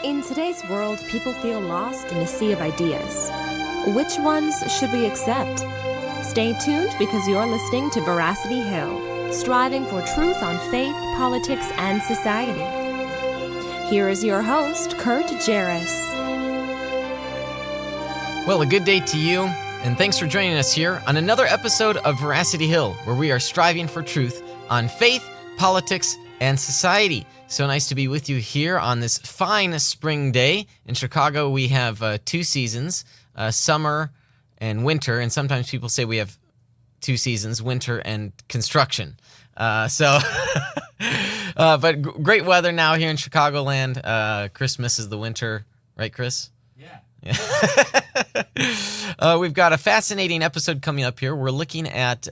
In today's world, people feel lost in a sea of ideas. Which ones should we accept? Stay tuned because you're listening to Veracity Hill, striving for truth on faith, politics, and society. Here is your host, Kurt Jarris. Well, a good day to you, and thanks for joining us here on another episode of Veracity Hill, where we are striving for truth on faith, politics, and society. So nice to be with you here on this fine spring day. In Chicago, we have two seasons, summer and winter, and sometimes people say we have two seasons, winter and construction. But great weather now here in Chicagoland. Christmas is the winter, right, Chris? Yeah. We've got a fascinating episode coming up here. We're looking at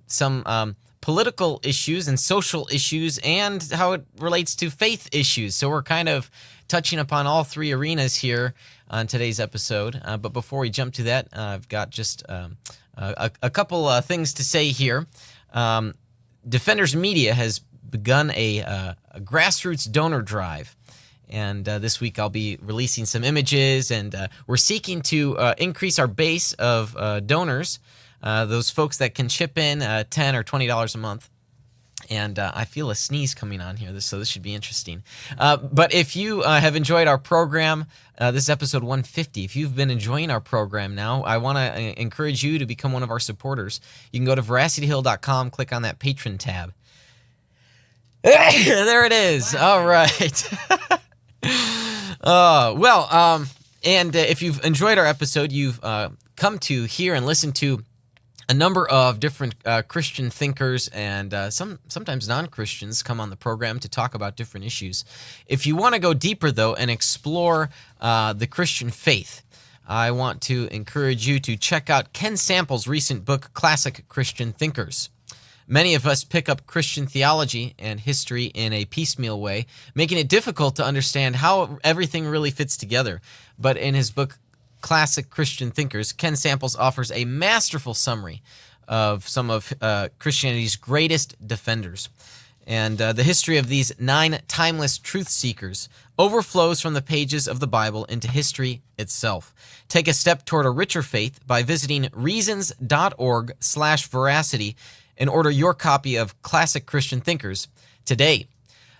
some political issues and social issues and how it relates to faith issues. So we're kind of touching upon all three arenas here on today's episode. But before we jump to that, I've got just a couple things to say here. Defenders Media has begun a grassroots donor drive. And this week I'll be releasing some images, and we're seeking to increase our base of donors, those folks that can chip in $10 or $20 a month. And I feel a sneeze coming on here, so this should be interesting. But if you have enjoyed our program, this is episode 150. If you've been enjoying our program now, I want to encourage you to become one of our supporters. You can go to veracityhill.com, click on that patron tab. There it is. Wow. All right. And if you've enjoyed our episode, you've come to hear and listen to a number of different Christian thinkers and sometimes non-Christians come on the program to talk about different issues. If you want to go deeper, though, and explore the Christian faith, I want to encourage you to check out Ken Sample's recent book, Classic Christian Thinkers. Many of us pick up Christian theology and history in a piecemeal way, making it difficult to understand how everything really fits together. But in his book, Classic Christian Thinkers, Ken Samples offers a masterful summary of some of Christianity's greatest defenders. And the history of these 9 timeless truth seekers overflows from the pages of the Bible into history itself. Take a step toward a richer faith by visiting reasons.org/veracity and order your copy of Classic Christian Thinkers today.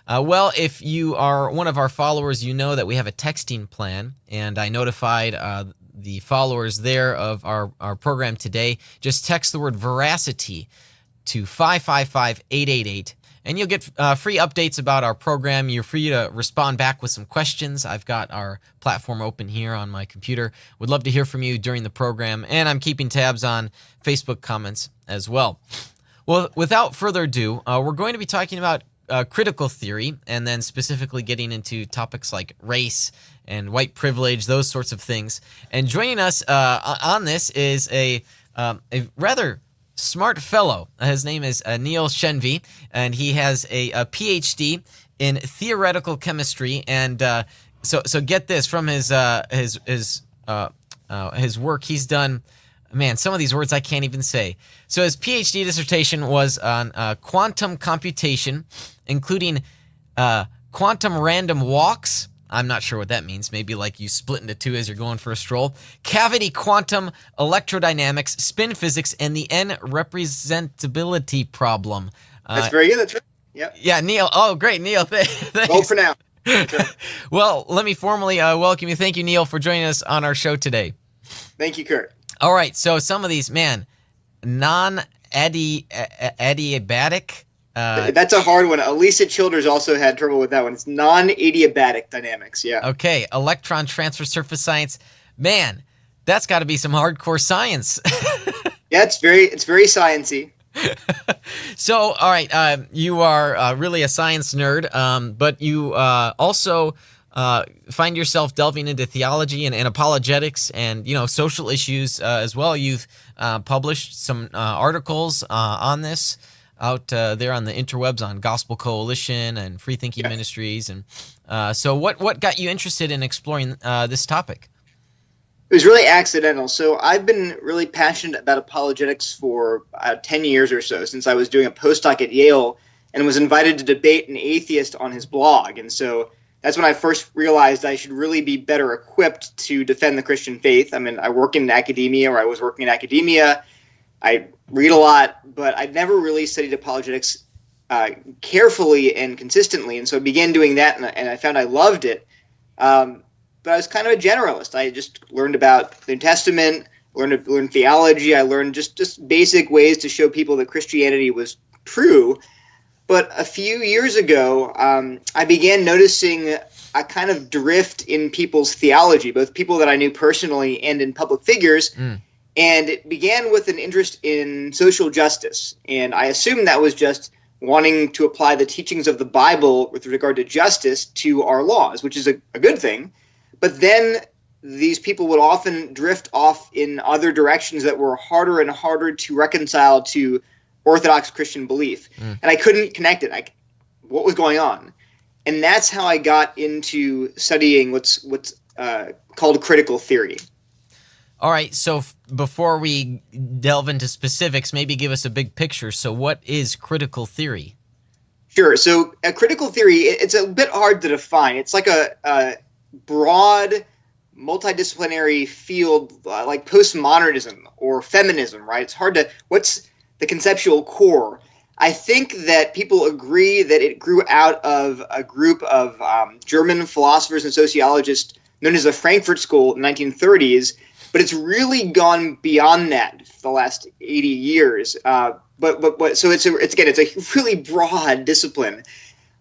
Well, if you are one of our followers, you know that we have a texting plan, and I notified the followers there of our program today. Just text the word Veracity to 555-888, and you'll get free updates about our program. You're free to respond back with some questions. I've got our platform open here on my computer. Would love to hear from you during the program, and I'm keeping tabs on Facebook comments as well. Well, without further ado, we're going to be talking about critical theory, and then specifically getting into topics like race and white privilege, those sorts of things. And joining us on this is a rather smart fellow. His name is Neil Shenvi, and he has a PhD in theoretical chemistry. And so get this, from his work, he's done. Man, some of these words I can't even say. So his PhD dissertation was on quantum computation, including quantum random walks. I'm not sure what that means. Maybe like you split into two as you're going for a stroll. Cavity quantum electrodynamics, spin physics, and the n-representability problem. That's very good. That's right. Yep. Yeah, Neil. Oh, great, Neil. Thanks. Well, for now. Well, let me formally welcome you. Thank you, Neil, for joining us on our show today. Thank you, Kurt. All right, so some of these, non-adiabatic. That's a hard one. Alicia Childers also had trouble with that one. It's non-adiabatic dynamics, yeah. Okay, electron transfer surface science. Man, that's got to be some hardcore science. Yeah, it's very sciencey. So, all right, you are really a science nerd, but you also find yourself delving into theology and apologetics and, social issues as well. You've published some articles on this out there on the interwebs on Gospel Coalition and Free Thinking Ministries. And so what got you interested in exploring this topic? It was really accidental. So I've been really passionate about apologetics for 10 years or so, since I was doing a postdoc at Yale and was invited to debate an atheist on his blog. And so that's when I first realized I should really be better equipped to defend the Christian faith. I mean, I work in academia, or I was working in academia. I read a lot, but I'd never really studied apologetics carefully and consistently. And so I began doing that, and I found I loved it. But I was kind of a generalist. I just learned about the New Testament, learned theology. I learned just basic ways to show people that Christianity was true. But a few years ago, I began noticing a kind of drift in people's theology, both people that I knew personally and in public figures. And it began with an interest in social justice. And I assumed that was just wanting to apply the teachings of the Bible with regard to justice to our laws, which is a good thing. But then these people would often drift off in other directions that were harder and harder to reconcile to Orthodox Christian belief. And I couldn't connect it. What was going on? And that's how I got into studying what's called critical theory. All right, so before we delve into specifics, maybe give us a big picture. So what is critical theory? Sure. So a critical theory, it's a bit hard to define. It's like a broad, multidisciplinary field like postmodernism or feminism, right? It's hard to – what's the conceptual core? I think that people agree that it grew out of a group of German philosophers and sociologists known as the Frankfurt School in the 1930s, but it's really gone beyond that for the last 80 years. But so it's a really broad discipline.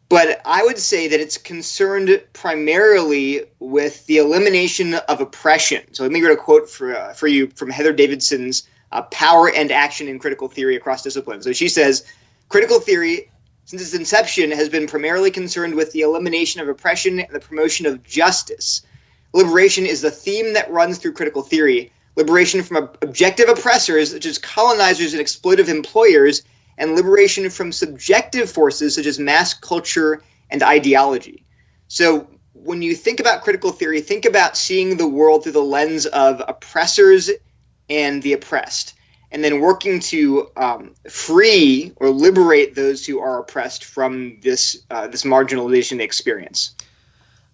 But I would say that it's concerned primarily with the elimination of oppression. So let me read a quote for you from Heather Davidson's Power and Action in Critical Theory Across Disciplines. So she says, critical theory, since its inception, has been primarily concerned with the elimination of oppression and the promotion of justice. Liberation is the theme that runs through critical theory. Liberation from objective oppressors, such as colonizers and exploitive employers, and liberation from subjective forces, such as mass culture and ideology. So when you think about critical theory, think about seeing the world through the lens of oppressors and the oppressed, and then working to free or liberate those who are oppressed from this marginalization they experience.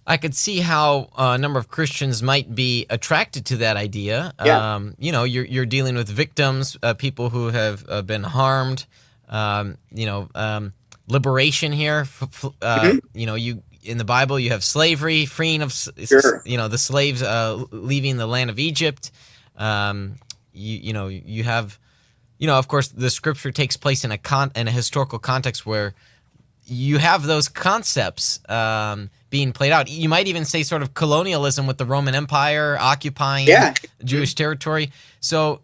I could see how a number of Christians might be attracted to that idea. Yeah. You're dealing with victims, people who have been harmed. Liberation here. You in the Bible you have slavery, freeing of the slaves, leaving the land of Egypt. You have, of course, the scripture takes place in a historical context where you have those concepts being played out. You might even say sort of colonialism with the Roman Empire occupying Jewish territory. So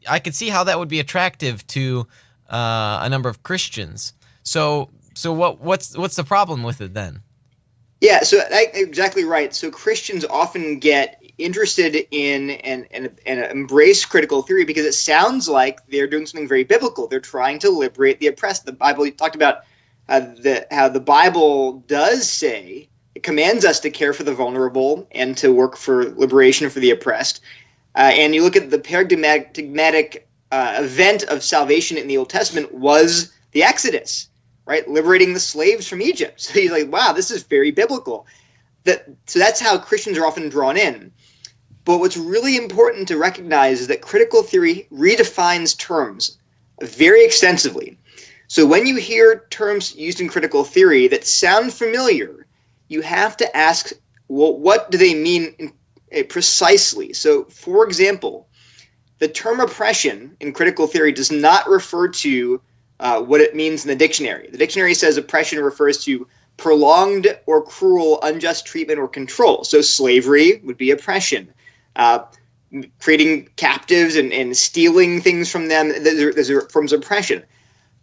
I could see how that would be attractive to a number of Christians. So what's the problem with it then? Yeah, so exactly right. So Christians often get interested in and embrace critical theory because it sounds like they're doing something very biblical. They're trying to liberate the oppressed. The Bible, you talked about how the Bible does say, it commands us to care for the vulnerable and to work for liberation for the oppressed. And you look at the paradigmatic event of salvation in the Old Testament was the Exodus, right? Liberating the slaves from Egypt. So he's like, wow, this is very biblical. So that's how Christians are often drawn in. But what's really important to recognize is that critical theory redefines terms very extensively. So when you hear terms used in critical theory that sound familiar, you have to ask, well, what do they mean precisely? So, for example, the term oppression in critical theory does not refer to what it means in the dictionary. The dictionary says oppression refers to prolonged or cruel unjust treatment or control. So slavery would be oppression. Creating captives and stealing things from them, those are forms of oppression.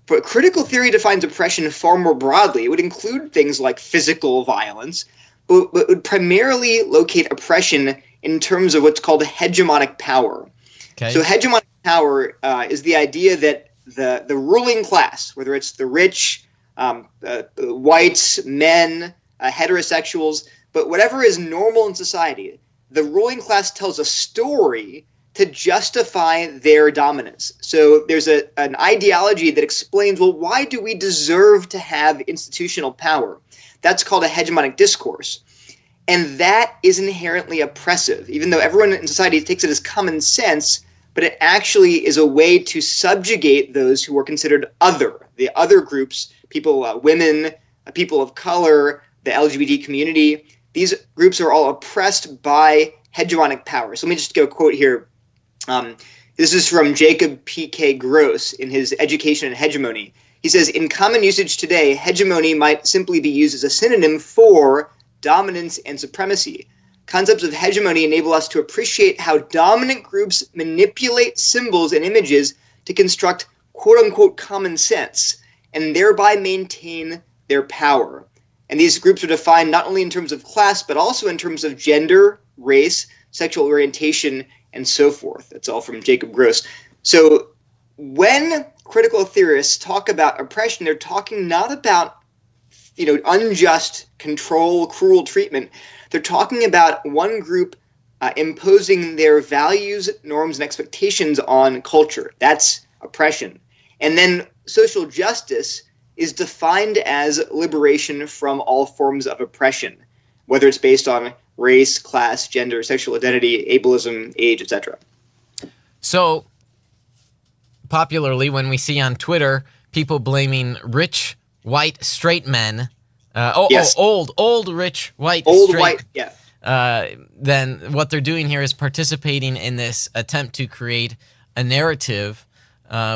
But critical theory defines oppression far more broadly. It would include things like physical violence, but would primarily locate oppression in terms of what's called hegemonic power. Okay. So hegemonic power is the idea that the ruling class, whether it's the rich, whites, men, heterosexuals, but whatever is normal in society, the ruling class tells a story to justify their dominance. So there's an ideology that explains, well, why do we deserve to have institutional power? That's called a hegemonic discourse. And that is inherently oppressive, even though everyone in society takes it as common sense, but it actually is a way to subjugate those who are considered other, the other groups, people, women, people of color, the LGBT community. These groups are all oppressed by hegemonic power. So let me just go quote here. This is from Jacob P.K. Gross in his Education and Hegemony. He says, in common usage today, hegemony might simply be used as a synonym for dominance and supremacy. Concepts of hegemony enable us to appreciate how dominant groups manipulate symbols and images to construct quote-unquote common sense and thereby maintain their power. And these groups are defined not only in terms of class, but also in terms of gender, race, sexual orientation, and so forth. That's all from Jacob Gross. So when critical theorists talk about oppression, they're talking not about unjust control, cruel treatment. They're talking about one group imposing their values, norms, and expectations on culture. That's oppression. And then social justice is defined as liberation from all forms of oppression, whether it's based on race, class, gender, sexual identity, ableism, age, etc. So, popularly, when we see on Twitter people blaming rich, white, straight men, yes. old, rich, white, old, straight, white, yeah. Then what they're doing here is participating in this attempt to create a narrative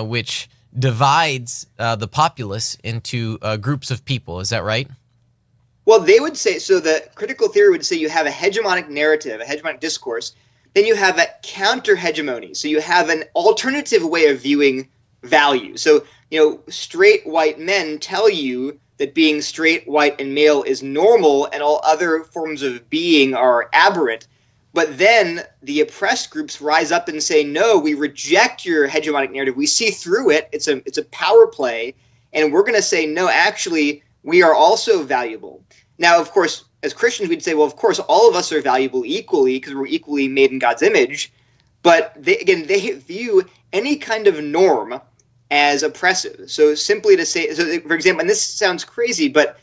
which divides the populace into groups of people. Is that right? Well, they would say, so the critical theory would say you have a hegemonic narrative, a hegemonic discourse, then you have a counter-hegemony. So you have an alternative way of viewing value. So, straight white men tell you that being straight, white, and male is normal and all other forms of being are aberrant. But then the oppressed groups rise up and say, no, we reject your hegemonic narrative. We see through it. It's a power play. And we're going to say, no, actually, we are also valuable. Now, of course, as Christians, we'd say, well, of course, all of us are valuable equally because we're equally made in God's image. But they view any kind of norm as oppressive. So simply to say, so for example, and this sounds crazy, but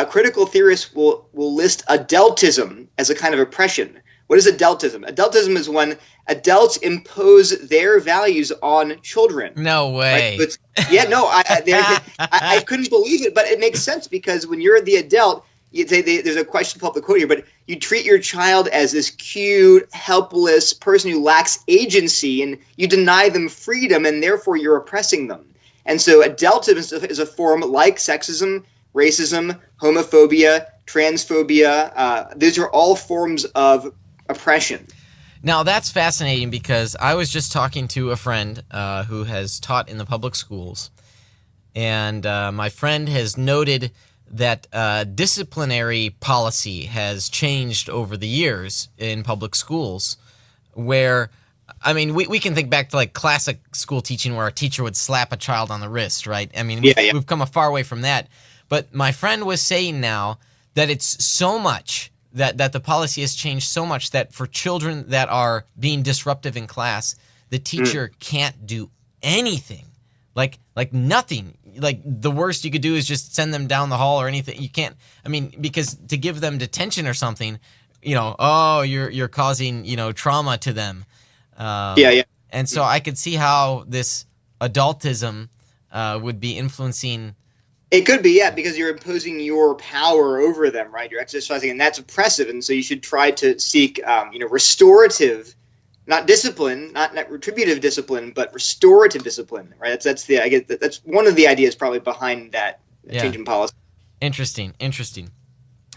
critical theorists will list adultism as a kind of oppression. What is adultism? Adultism is when adults impose their values on children. No way. Right? I couldn't believe it, but it makes sense because when you're the adult, there's a question public quote here, but you treat your child as this cute, helpless person who lacks agency, and you deny them freedom, and therefore you're oppressing them. And so adultism is a form like sexism, racism, homophobia, transphobia. These are all forms of oppression. Now, that's fascinating because I was just talking to a friend who has taught in the public schools, and my friend has noted that disciplinary policy has changed over the years in public schools where, I mean, we can think back to like classic school teaching where a teacher would slap a child on the wrist, right? I mean, we've come a far way from that. But my friend was saying now that it's so much that the policy has changed so much that for children that are being disruptive in class, the teacher can't do anything. Like nothing. Like the worst you could do is just send them down the hall or anything. You can't. I mean, because to give them detention or something, you're causing trauma to them. And so I could see how this adultism would be influencing. It could be, yeah, because you're imposing your power over them, right? You're exercising, and that's oppressive. And so you should try to seek, restorative. Not discipline, not retributive discipline, but restorative discipline, right? That's one of the ideas probably behind that change in policy. Interesting.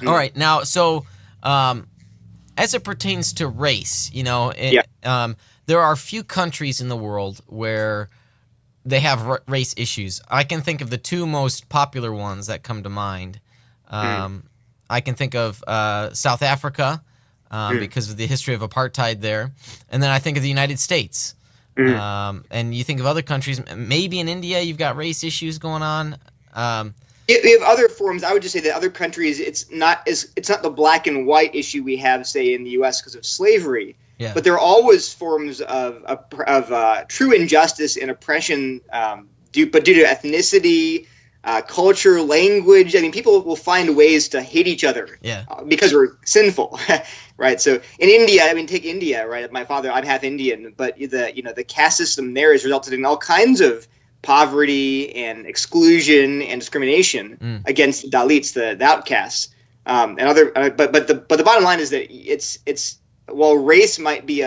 All right, now, so as it pertains to race, there are a few countries in the world where they have race issues. I can think of the two most popular ones that come to mind. I can think of South Africa. Because of the history of apartheid there. And then I think of the United States. And you think of other countries, maybe in India you've got race issues going on. We have other forms. I would just say that other countries, it's not the black and white issue we have, say, in the U.S. because of slavery. Yeah. But there are always forms of true injustice and oppression due to ethnicity, culture, language. I mean, people will find ways to hate each other because we're sinful, right? So in India, I mean, take India, right? I'm half Indian, but the caste system there has resulted in all kinds of poverty and exclusion and discrimination against the Dalits, the outcasts, and other. But the bottom line is that it's while race might be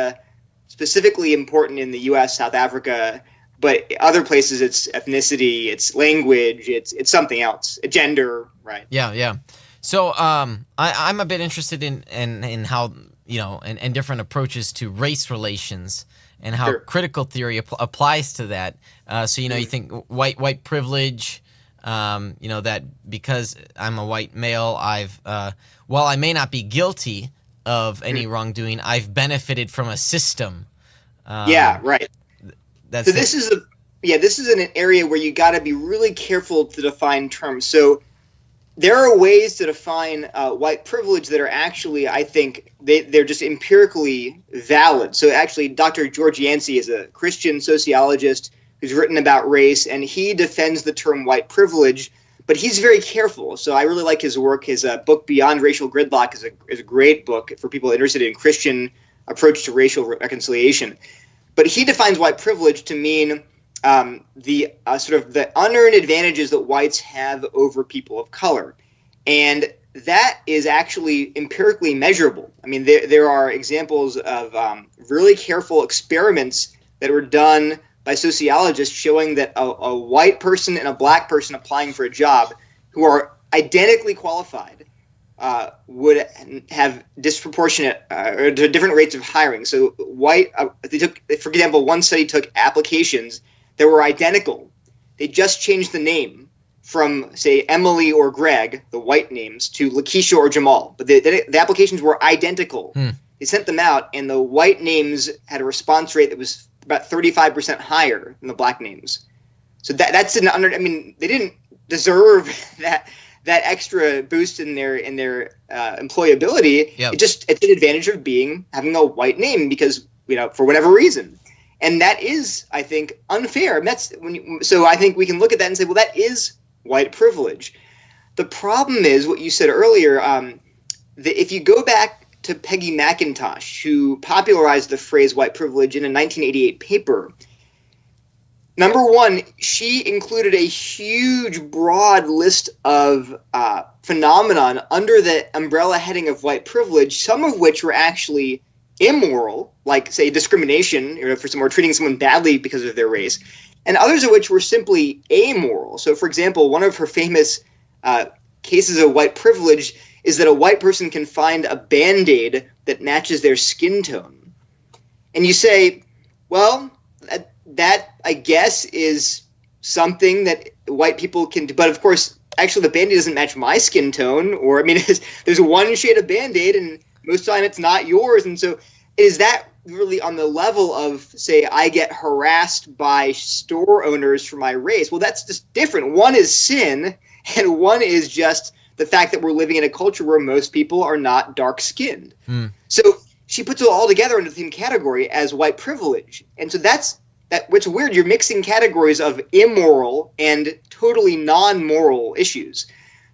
specifically important in the U.S., South Africa, but other places it's ethnicity, it's language, it's something else, gender, right? Yeah. So I'm a bit interested in how and different approaches to race relations and how critical theory applies to that. So you think white privilege, that because I'm a white male, while I may not be guilty of any wrongdoing, I've benefited from a system. Right. So this is an area where you got to be really careful to define terms. So there are ways to define white privilege that are actually, I think, they're just empirically valid. So actually, Dr. George Yancey is a Christian sociologist who's written about race, and he defends the term white privilege, but he's very careful. So I really like his work. His book, Beyond Racial Gridlock, is a great book for people interested in Christian approach to racial reconciliation. But he defines white privilege to mean the sort of the unearned advantages that whites have over people of color. And that is actually empirically measurable. I mean, there are examples of really careful experiments that were done by sociologists showing that a white person and a black person applying for a job who are identically qualified would have disproportionate or different rates of hiring. So they took, for example, one study took applications that were identical. They just changed the name from, say, Emily or Greg, the white names, to Lakeisha or Jamal. But the applications were identical. They sent them out, and the white names had a response rate that was about 35% higher than the black names. So that's an under. I mean, they didn't deserve that extra boost in their employability. Yep. It's an advantage of having a white name because for whatever reason, and that is, I think, unfair. And so I think we can look at that and say, well, that is white privilege. The problem is what you said earlier. If you go back to Peggy McIntosh, who popularized the phrase white privilege in a 1988 paper. Number one, she included a huge, broad list of phenomenon under the umbrella heading of white privilege, some of which were actually immoral, like, say, discrimination, or treating someone badly because of their race, and others of which were simply amoral. So, for example, one of her famous cases of white privilege is that a white person can find a Band-Aid that matches their skin tone. And you say, well, that I guess is something that white people can do. But of course, actually the Band-Aid doesn't match my skin tone. Or, I mean, there's one shade of Band-Aid and most of the time it's not yours. And so is that really on the level of, say, I get harassed by store owners for my race? Well, that's just different. One is sin and one is just the fact that we're living in a culture where most people are not dark-skinned. So she puts it all together into the same category as white privilege. And so that's what's weird. You're mixing categories of immoral and totally non-moral issues.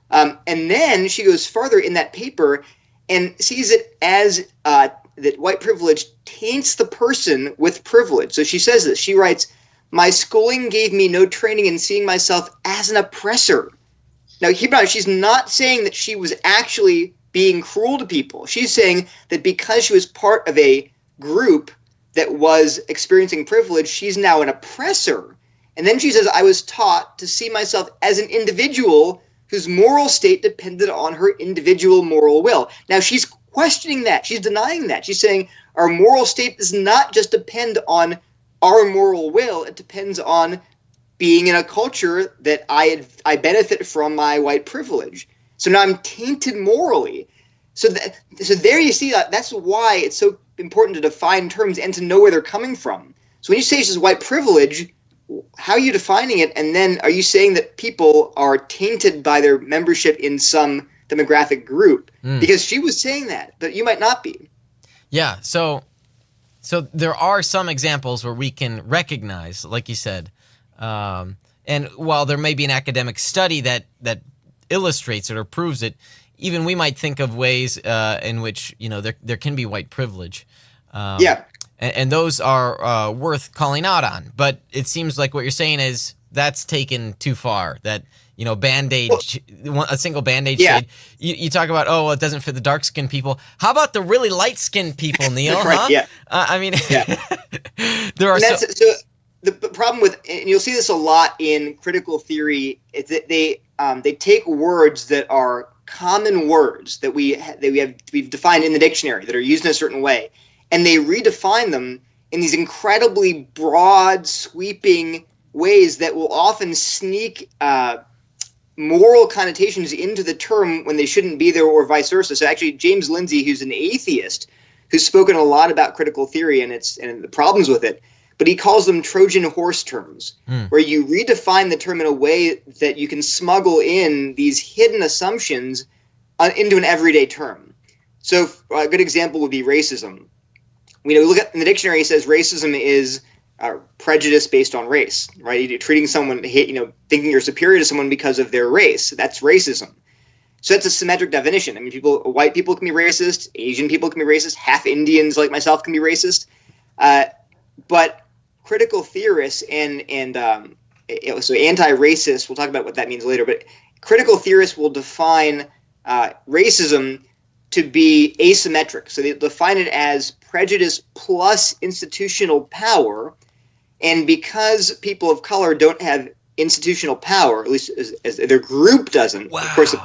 And then she goes further in that paper and sees it as that white privilege taints the person with privilege. So she says this. She writes, "My schooling gave me no training in seeing myself as an oppressor." Now, keep in mind, she's not saying that she was actually being cruel to people. She's saying that because she was part of a group that was experiencing privilege, she's now an oppressor. And then she says, I was taught to see myself as an individual whose moral state depended on her individual moral will. Now, she's questioning that. She's denying that. She's saying our moral state does not just depend on our moral will. It depends on being in a culture that I benefit from my white privilege. So now I'm tainted morally. So there you see that's why it's so important to define terms and to know where they're coming from. So when you say this is white privilege, how are you defining it? And then are you saying that people are tainted by their membership in some demographic group? Because she was saying that, but you might not be. Yeah. So there are some examples where we can recognize, like you said, And while there may be an academic study that illustrates it or proves it, even we might think of ways in which there can be white privilege. Yeah. And those are worth calling out on. But it seems like what you're saying is that's taken too far. That Band-Aid, a single Band-Aid shade. You talk about, it doesn't fit the dark-skinned people. How about the really light-skinned people, Neil? Right, huh? yeah. There are so the problem with, and you'll see this a lot in critical theory, is that they take words that are common words that we've defined in the dictionary that are used in a certain way, and they redefine them in these incredibly broad, sweeping ways that will often sneak moral connotations into the term when they shouldn't be there, or vice versa. So actually, James Lindsay, who's an atheist, who's spoken a lot about critical theory and the problems with it, but he calls them Trojan horse terms, where you redefine the term in a way that you can smuggle in these hidden assumptions into an everyday term. So a good example would be racism. We look at in the dictionary, it says racism is prejudice based on race, right? You're treating someone, thinking you're superior to someone because of their race. That's racism. So that's a symmetric definition. I mean, white people can be racist, Asian people can be racist, half Indians like myself can be racist, but critical theorists and so anti-racist, we'll talk about what that means later, but critical theorists will define racism to be asymmetric. So they define it as prejudice plus institutional power, and because people of color don't have institutional power, at least as their group doesn't, of course,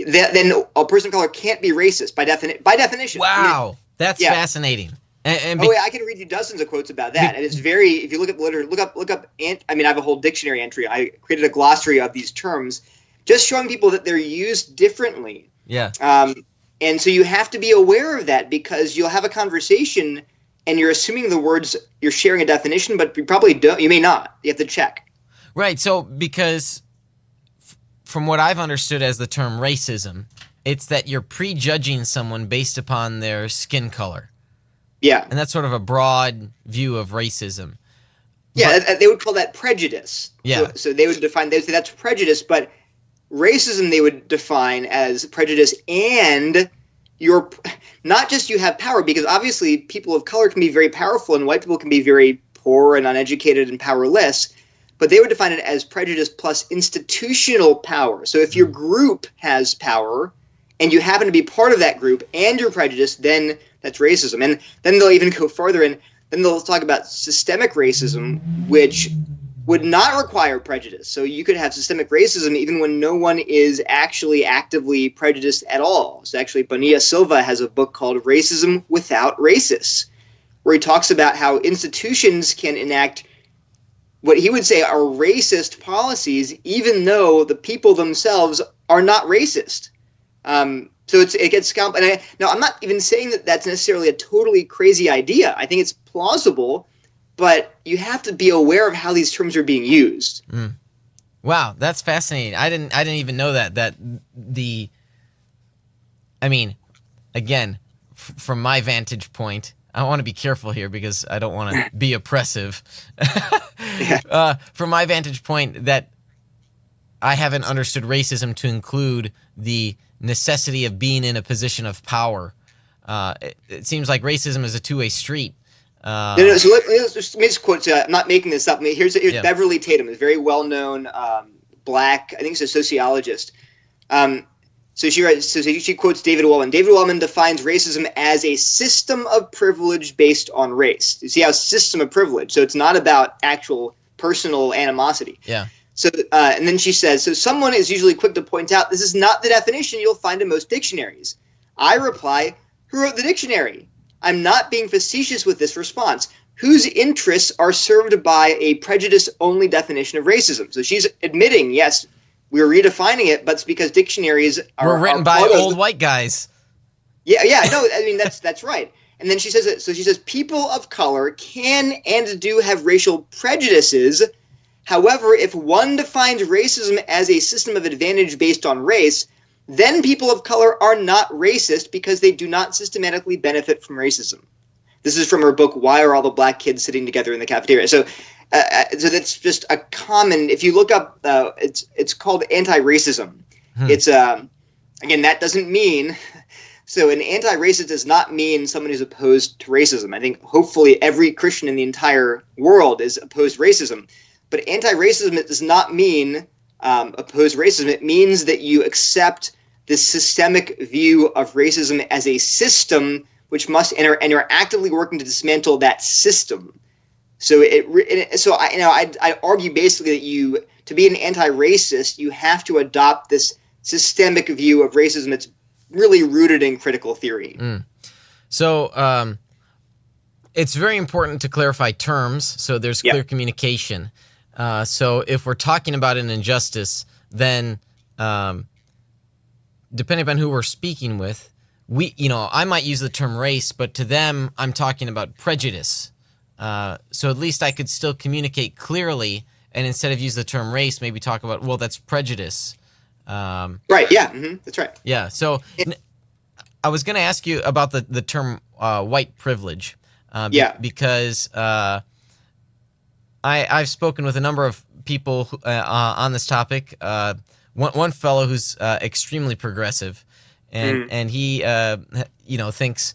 then a person of color can't be racist by definition. Wow, that's fascinating. I can read you dozens of quotes about that, and it's very. If you look at the literature, look up. I have a whole dictionary entry. I created a glossary of these terms, just showing people that they're used differently. Yeah. And so you have to be aware of that, because you'll have a conversation, and you're assuming the words, you're sharing a definition, but you probably don't. You may not. You have to check. Right. So because from what I've understood as the term racism, it's that you're prejudging someone based upon their skin color. Yeah. And that's sort of a broad view of racism. Yeah, they would call that prejudice. Yeah. So they would define, they would say that's prejudice, but racism they would define as prejudice and you're not just you have power, because obviously people of color can be very powerful and white people can be very poor and uneducated and powerless, but they would define it as prejudice plus institutional power. So if your group has power and you happen to be part of that group and you're prejudiced, then that's racism. And then they'll even go further, and then they'll talk about systemic racism, which would not require prejudice. So you could have systemic racism even when no one is actually actively prejudiced at all. So actually, Bonilla Silva has a book called Racism Without Racists, where he talks about how institutions can enact what he would say are racist policies, even though the people themselves are not racist. So it gets complicated. Now, I'm not even saying that that's necessarily a totally crazy idea. I think it's plausible, but you have to be aware of how these terms are being used. Wow, that's fascinating. I didn't even know that I mean, again, from my vantage point, I want to be careful here because I don't want to be oppressive. From my vantage point, that I haven't understood racism to include the necessity of being in a position of power. It seems like racism is a two-way street. So let me just quote. I'm not making this up. Here's Beverly Tatum, a very well-known black, I think she's a sociologist. So she writes. So she quotes David Wellman. David Wellman defines racism as a system of privilege based on race. You see how system of privilege. So it's not about actual personal animosity. Yeah. So and then she says, so someone is usually quick to point out this is not the definition you'll find in most dictionaries. I reply, who wrote the dictionary? I'm not being facetious with this response. Whose interests are served by a prejudice-only definition of racism? So she's admitting, yes, we're redefining it, but it's because dictionaries were written by old white guys. No, I mean that's right. And then she says that. So she says people of color can and do have racial prejudices. However, if one defines racism as a system of advantage based on race, then people of color are not racist because they do not systematically benefit from racism. This is from her book, Why Are All the Black Kids Sitting Together in the Cafeteria? So so that's just a common. If you look up, it's called anti-racism. It's again, that doesn't mean. So an anti-racist does not mean someone who's opposed to racism. I think hopefully every Christian in the entire world is opposed to racism. But anti-racism, it does not mean opposed racism. It means that you accept this systemic view of racism as a system which must enter, and you're actively working to dismantle that system. So I argue basically that to be an anti-racist, you have to adopt this systemic view of racism that's really rooted in critical theory. So it's very important to clarify terms so there's clear communication. So if we're talking about an injustice, then depending upon who we're speaking with, I might use the term race, but to them, I'm talking about prejudice. So at least I could still communicate clearly, and instead of use the term race, maybe talk about, well, that's prejudice. Right. Yeah. That's right. Yeah. So I was going to ask you about the term white privilege. Because I've spoken with a number of people on this topic. One fellow who's extremely progressive, and he thinks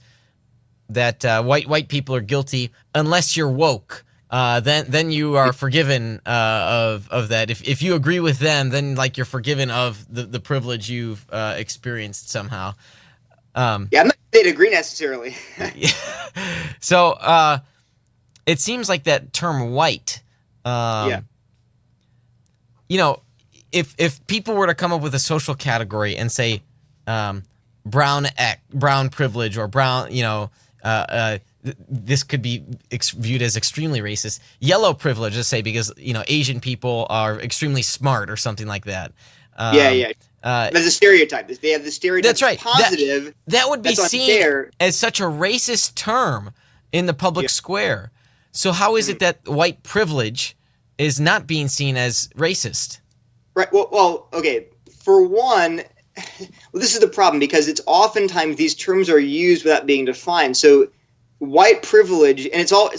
that white people are guilty unless you're woke. Then you are forgiven of that. If you agree with them, then you're forgiven of the privilege you've experienced somehow. I'm not saying to agree necessarily. So it seems like that term white. If people were to come up with a social category and say brown privilege or brown, this could be viewed as extremely racist. Yellow privilege, let's say, because Asian people are extremely smart or something like that. There's a stereotype. They have the stereotype. That's right. Positive. That would be seen as such a racist term in the public square. So how is it that white privilege is not being seen as racist? Right. Well, okay. For one, this is the problem because it's oftentimes these terms are used without being defined. So white privilege, and it's all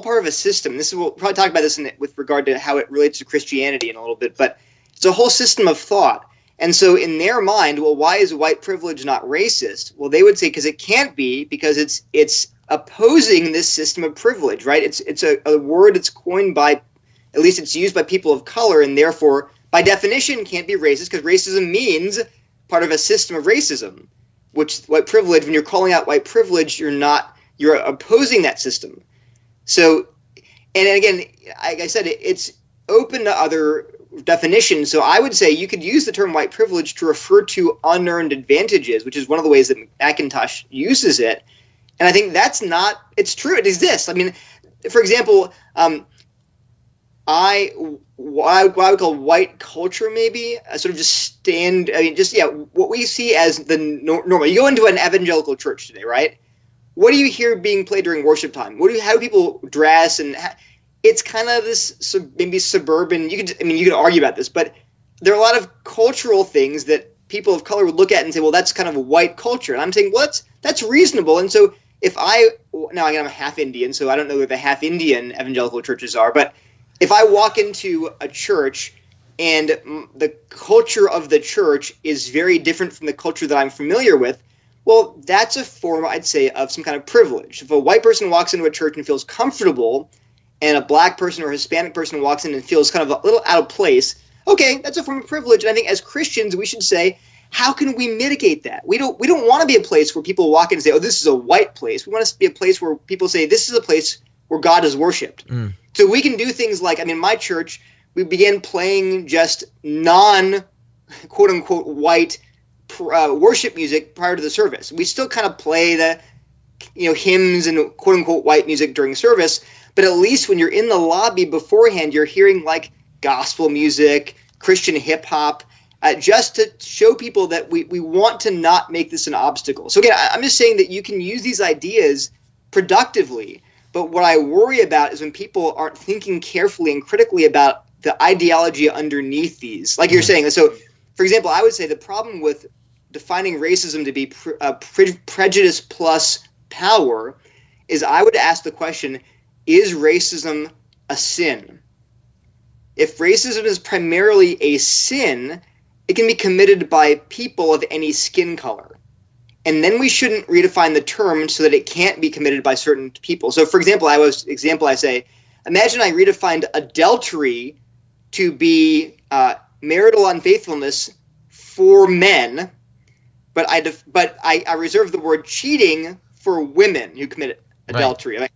part of a system. We'll probably talk about this with regard to how it relates to Christianity in a little bit, but it's a whole system of thought. And so in their mind, well, why is white privilege not racist? Well, they would say because it can't be, because it's opposing this system of privilege, right? It's a word that's coined by, at least it's used by people of color, and therefore, by definition, can't be racist because racism means part of a system of racism, which white privilege, when you're calling out white privilege, you're opposing that system. So, and again, like I said, it's open to other definitions. So I would say you could use the term white privilege to refer to unearned advantages, which is one of the ways that McIntosh uses it. And I think it's true. It exists. I mean, for example, what I would call white culture, maybe sort of what we see as the normal. You go into an evangelical church today, right? What do you hear being played during worship time? How do people dress? And it's kind of this maybe suburban. You could argue about this, but there are a lot of cultural things that people of color would look at and say, well, that's kind of a white culture. And I'm saying, well, that's reasonable. And so I'm a half Indian, so I don't know what the half Indian evangelical churches are, but if I walk into a church and the culture of the church is very different from the culture that I'm familiar with, well, that's a form, I'd say, of some kind of privilege. If a white person walks into a church and feels comfortable, and a black person or Hispanic person walks in and feels kind of a little out of place, okay, that's a form of privilege. And I think as Christians, we should say, how can we mitigate that? We don't want to be a place where people walk in and say, oh, this is a white place. We want to be a place where people say, this is a place where God is worshipped. So we can do things like, my church, we began playing just non-quote-unquote white worship music prior to the service. We still kind of play the hymns and quote-unquote white music during service, but at least when you're in the lobby beforehand, you're hearing gospel music, Christian hip-hop, just to show people that we want to not make this an obstacle. So again, I'm just saying that you can use these ideas productively, but what I worry about is when people aren't thinking carefully and critically about the ideology underneath these. Like you're saying, so for example, I would say the problem with defining racism to be prejudice plus power is I would ask the question, is racism a sin? if racism is primarily a sin, it can be committed by people of any skin color. And then we shouldn't redefine the term so that it can't be committed by certain people. So, for example, I say, imagine I redefined adultery to be marital unfaithfulness for men, but I reserve the word cheating for women who commit adultery. Right.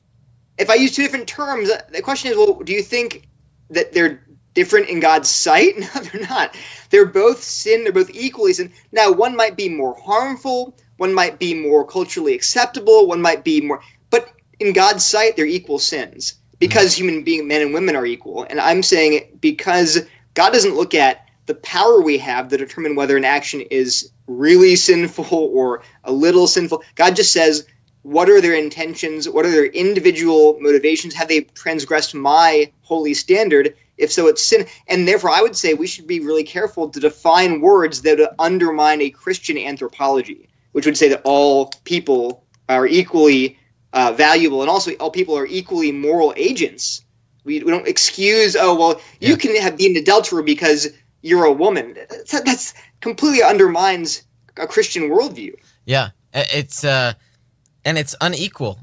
If I use two different terms, the question is, well, do you think that they're different in God's sight? No, they're not. They're both sin. They're both equally sin. Now, one might be more harmful. One might be more culturally acceptable. One might be more. But in God's sight, they're equal sins because human beings, men and women, are equal. And I'm saying it because God doesn't look at the power we have to determine whether an action is really sinful or a little sinful. God just says, what are their intentions? What are their individual motivations? Have they transgressed my holy standard? If so, it's sin. And therefore, I would say we should be really careful to define words that undermine a Christian anthropology, which would say that all people are equally valuable and also all people are equally moral agents. We don't excuse, you can be an adulterer because you're a woman. That's completely undermines a Christian worldview. Yeah, it's and it's unequal,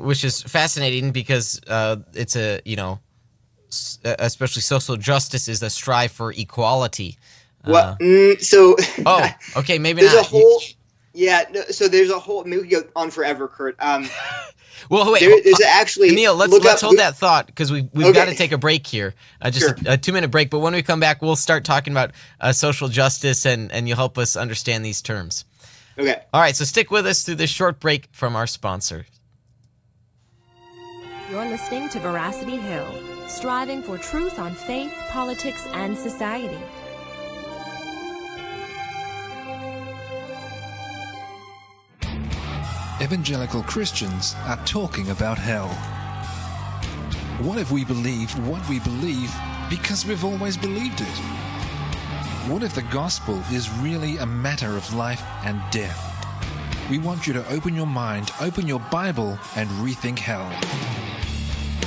which is fascinating because it's especially social justice is a strive for equality. Okay, maybe there's not. So there's a whole. Maybe we could go on forever, Kurt. Well, wait. There's actually Neil, let's hold that thought because we've got to take a break here. Just a 2-minute break. But when we come back, we'll start talking about social justice, and you'll help us understand these terms. Okay. All right. So stick with us through this short break from our sponsor. You're listening to Veracity Hill, striving for truth on faith, politics, and society. Evangelical Christians are talking about hell. What if we believe what we believe because we've always believed it? What if the gospel is really a matter of life and death? We want you to open your mind, open your Bible, and rethink hell.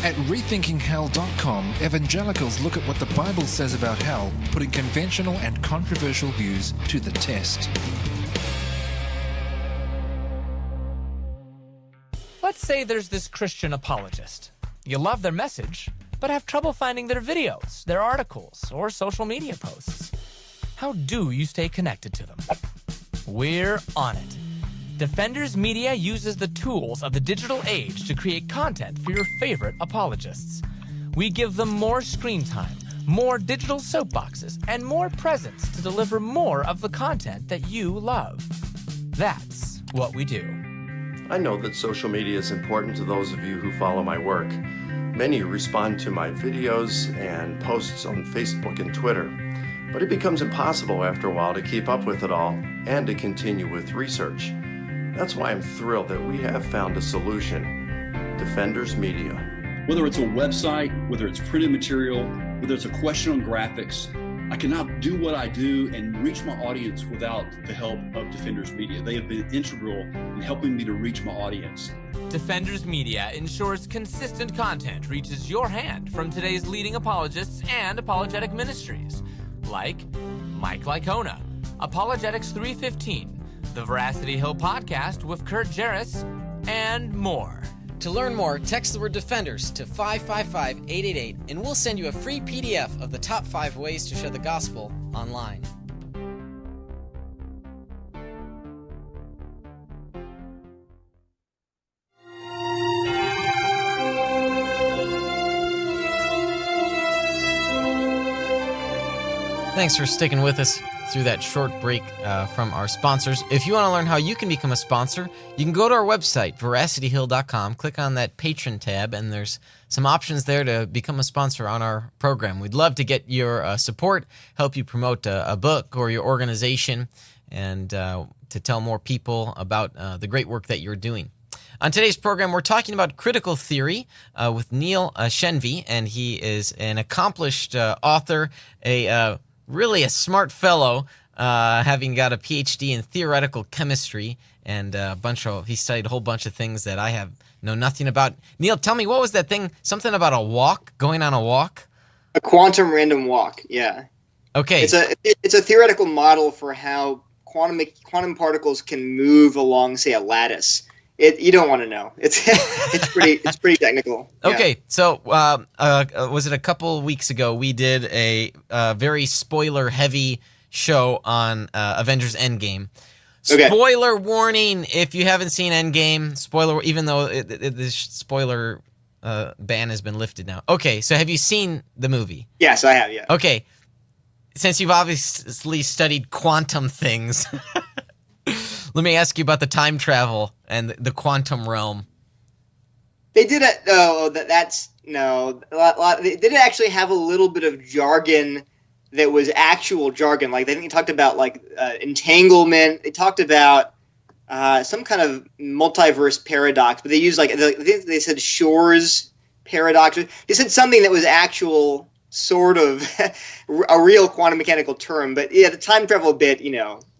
At rethinkinghell.com, evangelicals look at what the Bible says about hell, putting conventional and controversial views to the test. Let's say there's this Christian apologist. You love their message, but have trouble finding their videos, their articles, or social media posts. How do you stay connected to them? We're on it. Defenders Media uses the tools of the digital age to create content for your favorite apologists. We give them more screen time, more digital soapboxes, and more presence to deliver more of the content that you love. That's what we do. I know that social media is important to those of you who follow my work. Many respond to my videos and posts on Facebook and Twitter, but it becomes impossible after a while to keep up with it all and to continue with research. That's why I'm thrilled that we have found a solution, Defenders Media. Whether it's a website, whether it's printed material, whether it's a question on graphics, I cannot do what I do and reach my audience without the help of Defenders Media. They have been integral in helping me to reach my audience. Defenders Media ensures consistent content reaches your hand from today's leading apologists and apologetic ministries, like Mike Licona, Apologetics 315, the Veracity Hill Podcast with Kurt Jarris, and more. To learn more, text the word Defenders to 555-888, and we'll send you a free PDF of the top 5 ways to share the gospel online. Thanks for sticking with us through that short break from our sponsors. If you want to learn how you can become a sponsor, you can go to our website, veracityhill.com, click on that Patron tab, and there's some options there to become a sponsor on our program. We'd love to get your support, help you promote a book or your organization, and to tell more people about the great work that you're doing. On today's program, we're talking about critical theory with Neil Shenvi, and he is an accomplished author, really a smart fellow, having got a PhD in theoretical chemistry and he studied a whole bunch of things that I know nothing about. Neil, tell me, what was that thing? Something about a walk, going on a walk? A quantum random walk. Yeah. Okay. It's a theoretical model for how quantum particles can move along, say, a lattice. You don't want to know. It's pretty technical. Yeah. Okay, so was it a couple weeks ago we did a very spoiler-heavy show on Avengers Endgame. Okay. Spoiler warning if you haven't seen Endgame. Spoiler, even though this spoiler ban has been lifted now. Okay, so have you seen the movie? Yes, I have. Yeah. Okay, since you've obviously studied quantum things, let me ask you about the time travel and the quantum realm. They did it. No, that's no. They did actually have a little bit of jargon that was actual jargon. Like they talked about like entanglement. They talked about some kind of multiverse paradox, but they used they said Shor's paradox. They said something that was actual, sort of a real quantum mechanical term. But yeah, the time travel bit,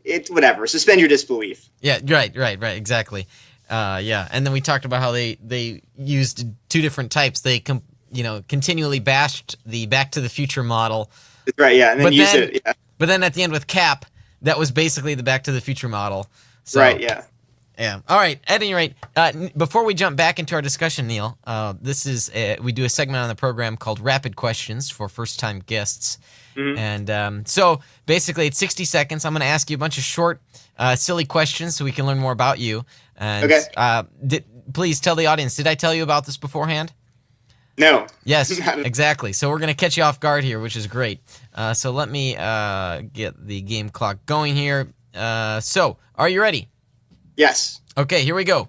it's whatever. Suspend your disbelief. Yeah, right, exactly. Yeah, and then we talked about how they used two different types. They continually bashed the Back to the Future model. That's right, yeah, and then used it. Yeah. But then at the end with Cap, that was basically the Back to the Future model. So, right, yeah. Yeah. All right. At any rate, before we jump back into our discussion, Neil, we do a segment on the program called Rapid Questions for first-time guests. Mm-hmm. And so basically it's 60 seconds. I'm going to ask you a bunch of short, silly questions so we can learn more about you. And, okay. Please tell the audience, did I tell you about this beforehand? No. Yes, exactly. So we're going to catch you off guard here, which is great. So let me get the game clock going here. So are you ready? Yes. Okay, here we go.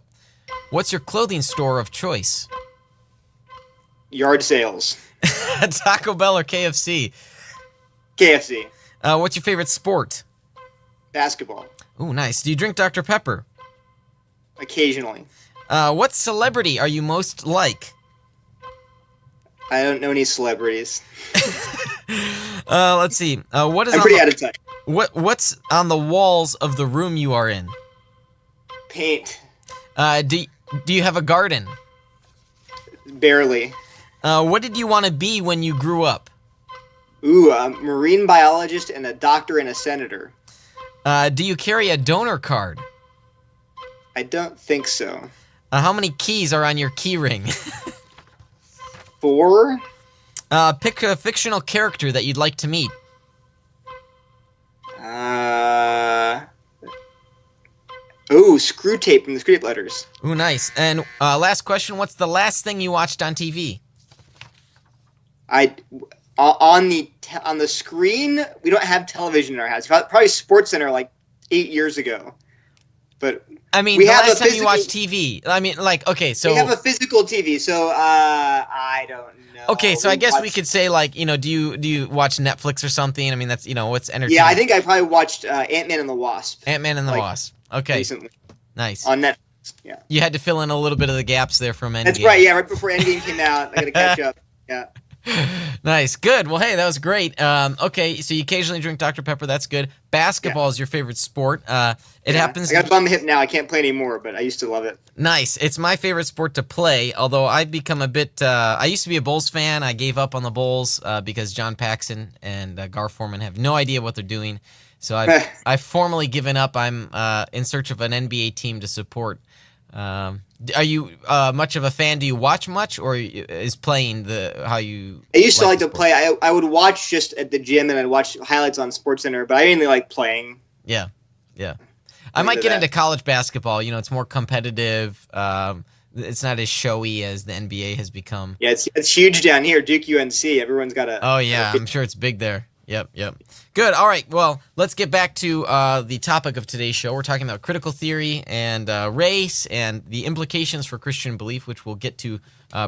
What's your clothing store of choice? Yard sales. Taco Bell or KFC? KFC. What's your favorite sport? Basketball. Ooh, nice. Do you drink Dr. Pepper? Occasionally. What celebrity are you most like? I don't know any celebrities. Let's see. I'm pretty out of touch. What's on the walls of the room you are in? Paint. Do you have a garden? Barely. What did you want to be when you grew up? Ooh, a marine biologist and a doctor and a senator. Do you carry a donor card? I don't think so. How many keys are on your key ring? 4. Pick a fictional character that you'd like to meet. Screw Tape from the Screw Tape Letters. Ooh, nice. And last question, what's the last thing you watched on TV? On the screen, we don't have television in our house. Probably SportsCenter like 8 years ago. But I mean, the last time you watched TV. I mean, like, okay, so we have a physical TV, so I don't know. Okay, so I guess we could say, like, do you watch Netflix or something? I mean, that's what's entertaining. Yeah, I think I probably watched Ant-Man and the Wasp. Ant-Man and the Wasp. Okay. Recently. Nice. On Netflix. Yeah. You had to fill in a little bit of the gaps there from Endgame. That's right. Yeah, right before Endgame came out, I got to catch up. Yeah. Nice. Good. Well, hey, that was great. Okay, so you occasionally drink Dr. Pepper. That's good. Basketball is your favorite sport. It happens. I got a bum hip now. I can't play anymore, but I used to love it. Nice. It's my favorite sport to play, although I've become a bit... I used to be a Bulls fan. I gave up on the Bulls because John Paxson and Gar Forman have no idea what they're doing. So I've formally given up. I'm in search of an NBA team to support. Are you much of a fan? Do you watch much, or is playing how you? I used to like to play. I would watch just at the gym, and I'd watch highlights on SportsCenter. But I mainly like playing. Yeah. I might get into college basketball. It's more competitive. It's not as showy as the NBA has become. Yeah, it's huge down here. Duke UNC. Everyone's got a. Oh yeah, I'm sure it's big there. Yep. Good. All right. Well, let's get back to the topic of today's show. We're talking about critical theory and race and the implications for Christian belief, which we'll get to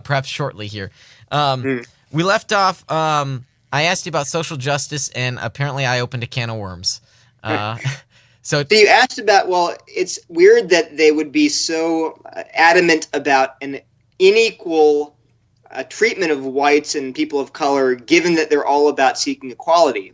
perhaps shortly here. We left off. I asked you about social justice, and apparently I opened a can of worms. So you asked about, it's weird that they would be so adamant about an unequal treatment of whites and people of color, given that they're all about seeking equality.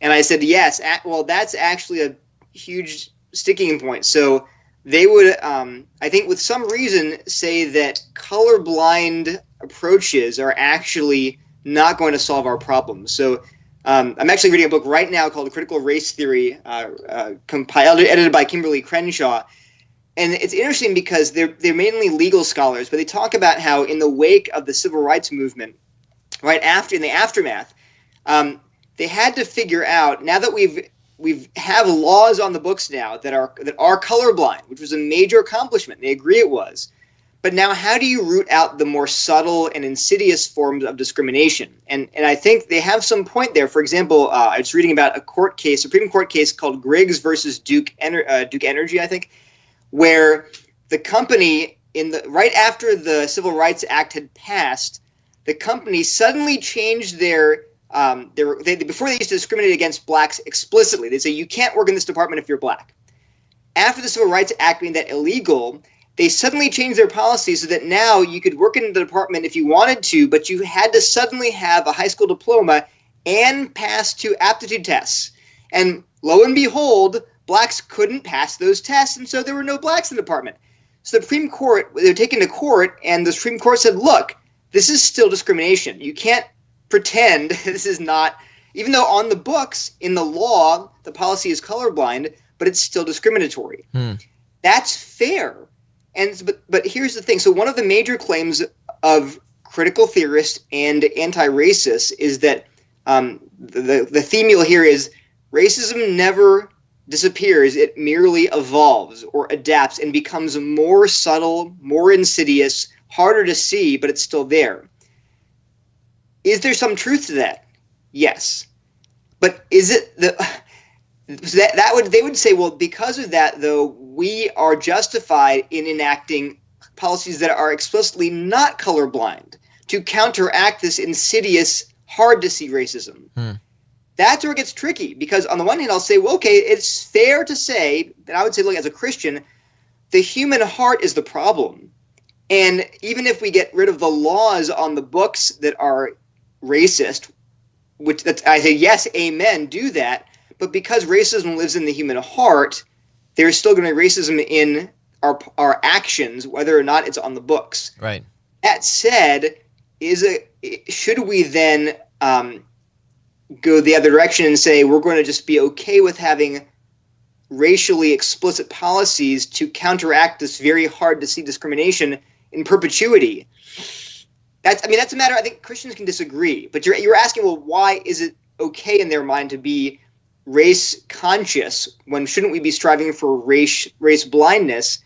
And I said, yes, that's actually a huge sticking point. So they would, I think with some reason, say that colorblind approaches are actually not going to solve our problems. So I'm actually reading a book right now called Critical Race Theory, edited by Kimberly Crenshaw. And it's interesting because they're mainly legal scholars, but they talk about how in the wake of the civil rights movement, right after, in the aftermath, they had to figure out, now that we have laws on the books now that are colorblind, which was a major accomplishment. They agree it was. But now how do you root out the more subtle and insidious forms of discrimination? And I think they have some point there. For example, I was reading about a Supreme Court case called Griggs versus Duke Energy, I think, where the company, right after the Civil Rights Act had passed, the company suddenly changed before they used to discriminate against blacks explicitly. They'd say, you can't work in this department if you're black. After the Civil Rights Act made that illegal, they suddenly changed their policy so that now you could work in the department if you wanted to, but you had to suddenly have a high school diploma and pass 2 aptitude tests. And lo and behold, blacks couldn't pass those tests, and so there were no blacks in the department. So the Supreme Court, they were taken to court, and the Supreme Court said, look, this is still discrimination. You can't pretend this is not, even though on the books, in the law, the policy is colorblind, but it's still discriminatory. That's fair. But here's the thing. So one of the major claims of critical theorists and anti-racists is that the theme you'll hear is racism never disappears. It merely evolves or adapts and becomes more subtle, more insidious, harder to see, but it's still there. Is there some truth to that? Yes. But is it they would say, well, because of that, though, we are justified in enacting policies that are explicitly not colorblind to counteract this insidious, hard to see racism. That's where it gets tricky, because on the one hand, I'll say, well, okay, it's fair to say, and I would say, look, as a Christian, the human heart is the problem. And even if we get rid of the laws on the books that are racist, I say, yes, amen, do that. But because racism lives in the human heart, there's still going to be racism in our actions, whether or not it's on the books. Right. That said, should we then go the other direction and say we're going to just be okay with having racially explicit policies to counteract this very hard to see discrimination in perpetuity? That's a matter I think Christians can disagree. But you're asking, well, why is it okay in their mind to be race conscious when shouldn't we be striving for race blindness?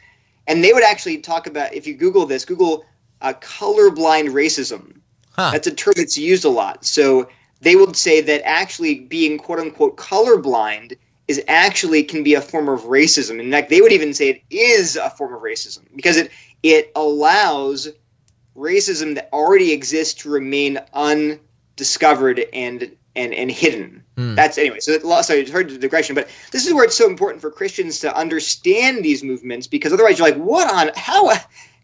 And they would actually talk about, if you Google this, Google colorblind racism. That's a term that's used a lot. So they would say that actually being quote unquote colorblind can be a form of racism. In fact, they would even say it is a form of racism because it allows racism that already exists to remain undiscovered and hidden. That's anyway. So sorry, it's heard the digression, but this is where it's so important for Christians to understand these movements, because otherwise you're like,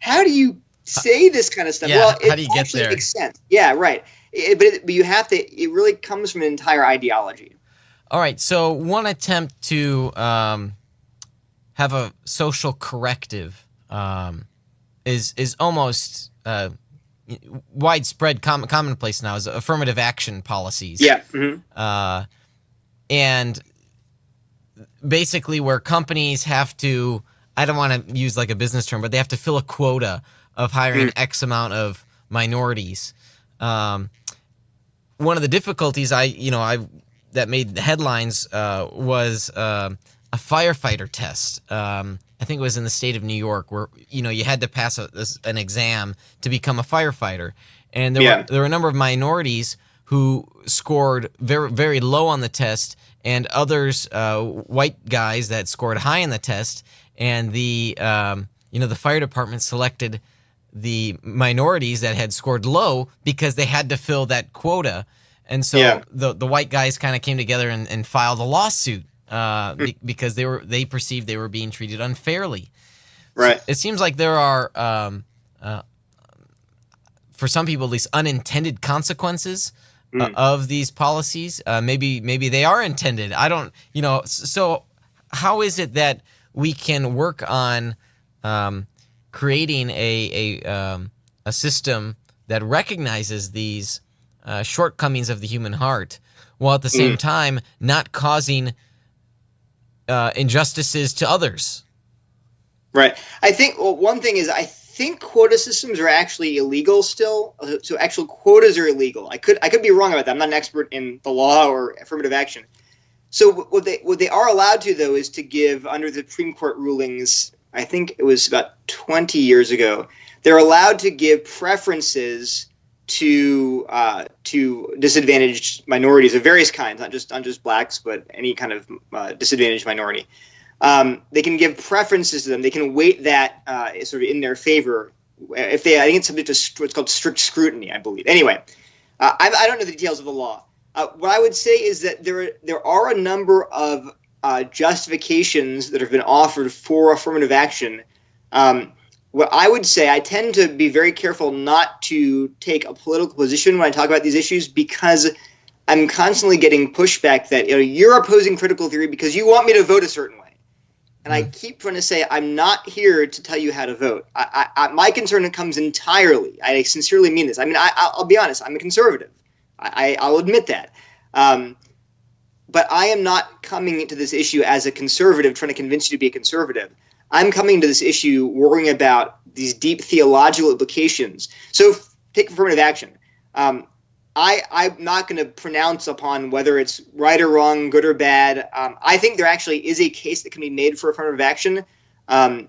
how do you say this kind of stuff? Yeah, well, how do you get there? Makes sense. Yeah, right. But you have to. It really comes from an entire ideology. All right. So one attempt to have a social corrective is almost widespread, commonplace now, is affirmative action policies. Yeah. Mm-hmm. And basically where companies have to, I don't want to use like a business term, but they have to fill a quota of hiring X amount of minorities. One of the difficulties that made the headlines was a firefighter test. I think it was in the state of New York, where you had to pass an exam to become a firefighter, and there were a number of minorities who scored very, very low on the test, and others, white guys, that scored high on the test. And the fire department selected the minorities that had scored low because they had to fill that quota. And so the white guys kind of came together and filed a lawsuit because they perceived they were being treated unfairly. Right. So it seems like there are, for some people at least, unintended consequences of these policies. Maybe they are intended. I don't. So how is it that we can work on creating a system that recognizes these shortcomings of the human heart, while at the same time not causing injustices to others. Right. I think one thing is I think quota systems are actually illegal still. So actual quotas are illegal. I could be wrong about that. I'm not an expert in the law or affirmative action. So what they are allowed to, though, is to give, under the Supreme Court rulings, I think it was about 20 years ago, they're allowed to give preferences to disadvantaged minorities of various kinds, not just blacks, but any kind of disadvantaged minority. They can give preferences to them. They can weight that sort of in their favor. I think it's subject to what's called strict scrutiny, I believe. Anyway, I don't know the details of the law. What I would say is that there are a number of justifications that have been offered for affirmative action. What I would say, I tend to be very careful not to take a political position when I talk about these issues, because I'm constantly getting pushback that you're opposing critical theory because you want me to vote a certain way. And I keep trying to say I'm not here to tell you how to vote. My concern comes entirely. I sincerely mean this. I mean, I'll be honest. I'm a conservative. I'll admit that. But I am not coming into this issue as a conservative trying to convince you to be a conservative. I'm coming to this issue worrying about these deep theological implications. So take affirmative action. I'm not going to pronounce upon whether it's right or wrong, good or bad. I think there actually is a case that can be made for affirmative action. I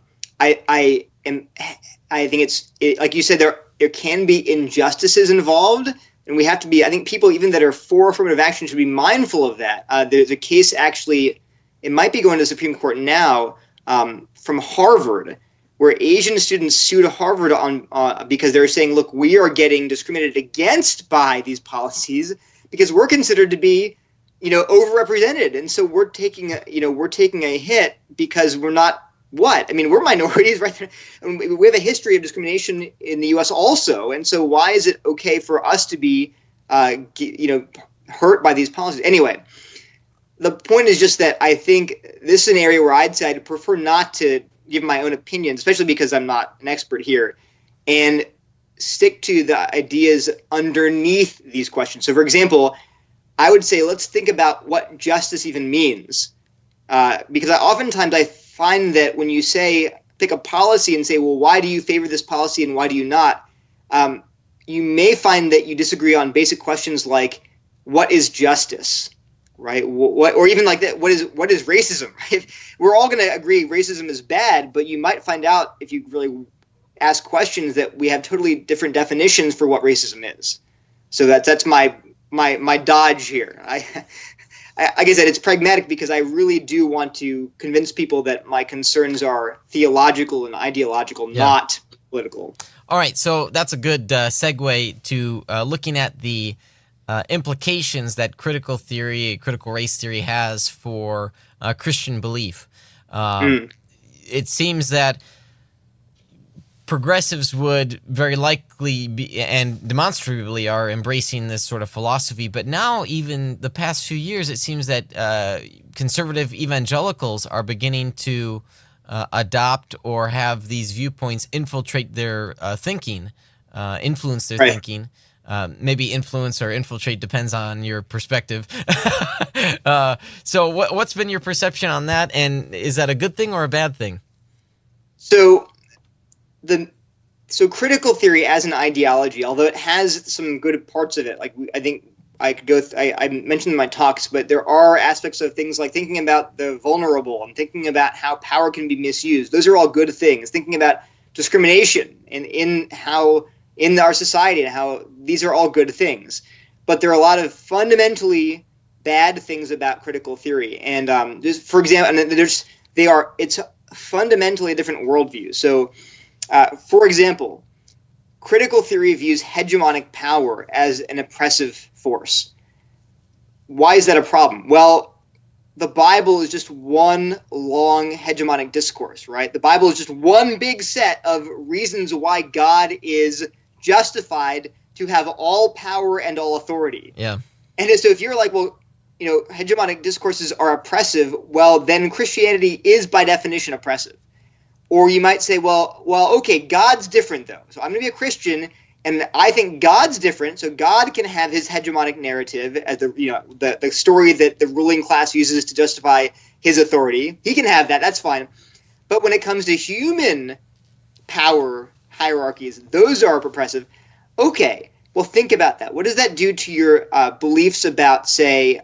think it's like you said, there can be injustices involved. And we have to be, I think people even that are for affirmative action should be mindful of that. There's a case actually, it might be going to the Supreme Court now, from Harvard, where Asian students sued Harvard because they're saying, look, we are getting discriminated against by these policies because we're considered to be, overrepresented. And so we're taking a hit because we're not what? I mean, we're minorities, right? I mean, we have a history of discrimination in the U.S. also, and so why is it okay for us to be, hurt by these policies? Anyway, the point is just that I think this is an area where I'd say I'd prefer not to give my own opinion, especially because I'm not an expert here, and stick to the ideas underneath these questions. So, for example, I would say let's think about what justice even means, because oftentimes I find that when you pick a policy and say, well, why do you favor this policy and why do you not? You may find that you disagree on basic questions like, what is justice, right? Or even like that, what is racism, right? We're all going to agree racism is bad, but you might find out if you really ask questions that we have totally different definitions for what racism is. So that's my dodge here. Like I said, it's pragmatic because I really do want to convince people that my concerns are theological and ideological, not political. All right, so that's a good segue to looking at the implications that critical race theory has for Christian belief. It seems that progressives would very likely be, and demonstrably are, embracing this sort of philosophy. But now, even the past few years, it seems that conservative evangelicals are beginning to adopt or have these viewpoints infiltrate their thinking, influence their thinking. Maybe influence or infiltrate depends on your perspective. So what's been your perception on that? And is that a good thing or a bad thing? So critical theory as an ideology, although it has some good parts of it, like I think I could go. I mentioned in my talks, but there are aspects of things like thinking about the vulnerable and thinking about how power can be misused. Those are all good things. Thinking about discrimination and in our society and how these are all good things. But there are a lot of fundamentally bad things about critical theory. And for example, it's fundamentally a different worldview. So, for example, critical theory views hegemonic power as an oppressive force. Why is that a problem? Well, the Bible is just one long hegemonic discourse, right? The Bible is just one big set of reasons why God is justified to have all power and all authority. Yeah. And so if you're like, well, hegemonic discourses are oppressive, well, then Christianity is by definition oppressive. Or you might say, well, okay, God's different though. So I'm going to be a Christian, And I think God's different. So God can have his hegemonic narrative as the story that the ruling class uses to justify his authority. He can have that. That's fine. But when it comes to human power hierarchies, those are oppressive. Okay, well, think about that. What does that do to your beliefs about, say,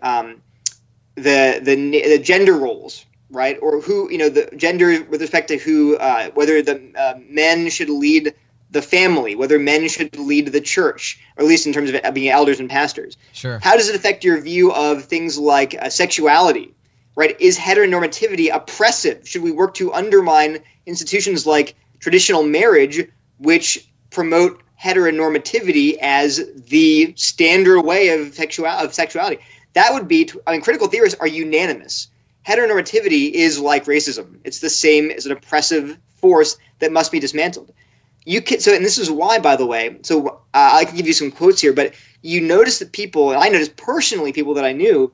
the gender roles, right? Or who, the gender with respect to who, whether the men should lead the family, whether men should lead the church, or at least in terms of being elders and pastors. Sure. How does it affect your view of things like sexuality, right? Is heteronormativity oppressive? Should we work to undermine institutions like traditional marriage, which promote heteronormativity as the standard way of sexuality? That would be, critical theorists are unanimous. Heteronormativity is like racism. It's the same as an oppressive force that must be dismantled. And this is why, by the way, so I can give you some quotes here, but you notice that people, and I noticed personally people that I knew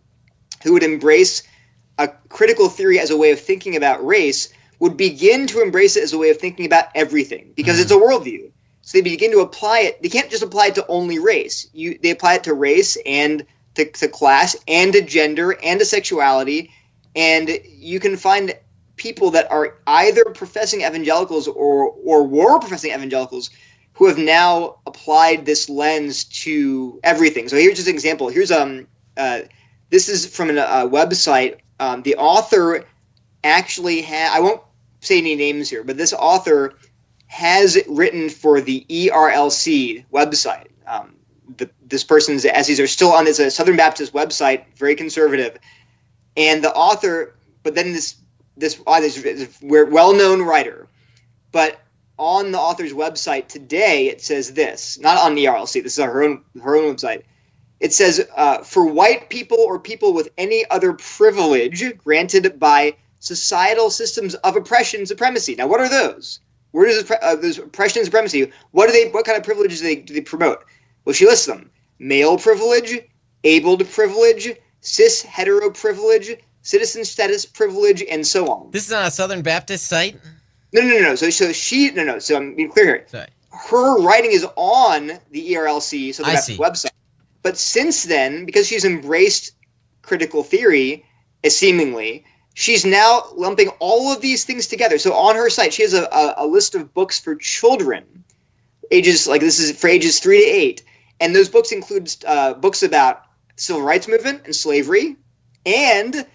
who would embrace a critical theory as a way of thinking about race would begin to embrace it as a way of thinking about everything because it's a worldview. So they begin to apply it. They can't just apply it to only race. They apply it to race and to class and to gender and to sexuality. And you can find people that are either professing evangelicals or were professing evangelicals who have now applied this lens to everything. So here's just an example. Here's this is from a website. The author actually I won't say any names here, but this author has written for the ERLC website. This person's essays are still on. It's a Southern Baptist website, very conservative, and the author. But then this well-known writer, but on the author's website today it says this, not on the ERLC, this is her own website. It says, for white people or people with any other privilege granted by societal systems of oppression and supremacy. Now, what are those? Where does those oppression and supremacy, what kind of privileges do they promote? Well, she lists them. Male privilege, abled privilege, cis hetero privilege, citizen status privilege, and so on. This is on a Southern Baptist site? No. So I'm being clear here. Sorry. Her writing is on the ERLC, Southern Baptist website. But since then, because she's embraced critical theory, seemingly, she's now lumping all of these things together. So on her site, she has a list of books for children, this is for ages 3 to 8. And those books include books about civil rights movement and slavery, and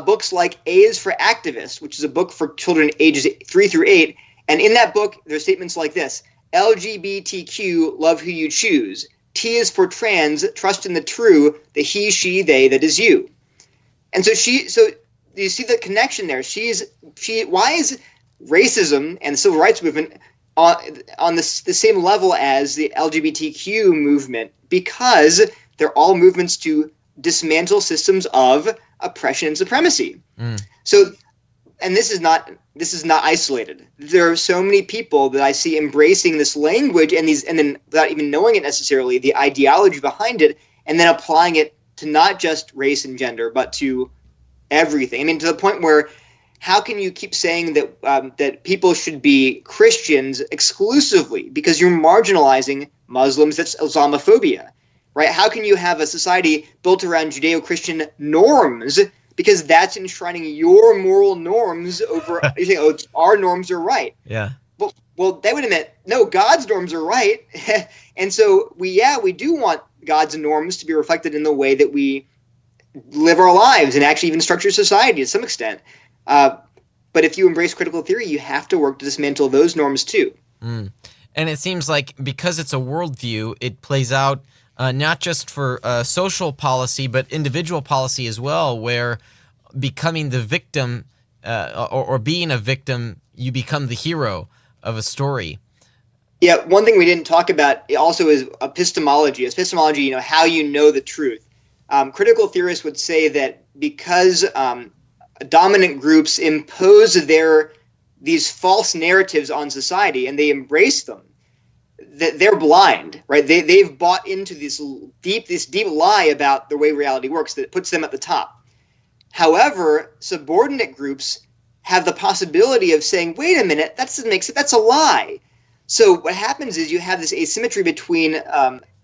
books like A is for Activist, which is a book for children ages 3 through 8. And in that book, there are statements like this: LGBTQ, love who you choose. T is for trans, trust in the true, the he, she, they, that is you. And so you see the connection there. Why is racism and the civil rights movement on the same level as the LGBTQ movement? Because they're all movements to dismantle systems of oppression and supremacy. So, and this is not isolated. There are so many people that I see embracing this language and then without even knowing it necessarily, the ideology behind it, and then applying it to not just race and gender, but to everything. I mean, to the point where how can you keep saying that people should be Christians exclusively because you're marginalizing Muslims? That's Islamophobia, right? How can you have a society built around Judeo-Christian norms because that's enshrining your moral norms over you think, our norms are right? Yeah. Well, that would admit, no, God's norms are right. And so we do want God's norms to be reflected in the way that we live our lives and actually even structure society to some extent. But if you embrace critical theory, you have to work to dismantle those norms too. And it seems like because it's a worldview, it plays out not just for social policy, but individual policy as well, where becoming the victim or being a victim, you become the hero of a story. Yeah, one thing we didn't talk about also is epistemology. Epistemology, how you know the truth. Critical theorists would say that because dominant groups impose these false narratives on society and they embrace them, that they're blind, right? They've bought into this deep lie about the way reality works that puts them at the top. However, subordinate groups have the possibility of saying, "Wait a minute, that doesn't make sense. That's a lie." So what happens is you have this asymmetry between